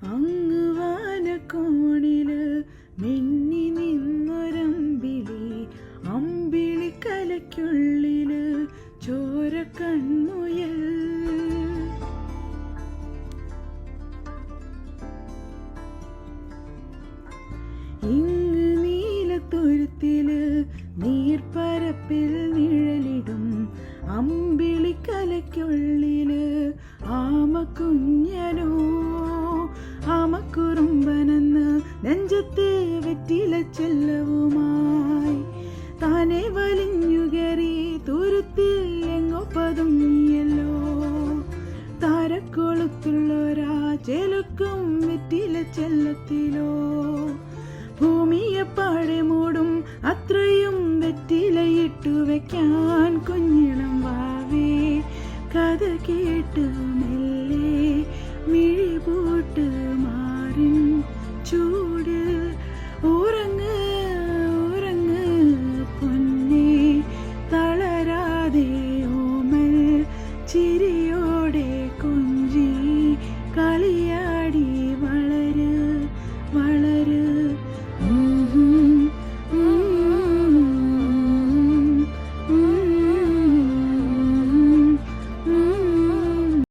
അങ്ങ് വാനക്കോണില് മിന്നി നിന്നൊരമ്പിളി, അമ്പിളിക്കലയ്ക്കുള്ളില് ചോര കൺമുയൽ. ഇങ്ങ് നീലത്തുരുത്തില് നീർപ്പരപ്പിൽ നിഴലിടും അമ്പിളിക്കലയ്ക്കുള്ളില് ആമക്കുഞ്ഞനോ, ആമക്കുറുമ്പനെന്ന് നെഞ്ചത്ത് വെറ്റില ചെല്ലവുമായി താനെ വലിഞ്ഞുകയറി തുരുത്തിൽ എങ്ങോ പതുങ്ങിയല്ലോ. താരക്കൊളുത്തുള്ളൊരാ ചെലുക്കും വെറ്റില ചെല്ലത്തിലോ, ഭൂമിയെ പാടെ മൂടും അത്രയും വെറ്റിലയിട്ടു വയ്ക്കാൻ കുഞ്ഞിളം വാവേ. കഥ കേട്ട് മെല്ലെ മിഴിപൂട്ട് മാറിൻ ചൂട്, ഉറങ്ങ് ഉറങ്ങ് പൊന്നേ തളരാതെ ഓമൽ ചിരിയോടെ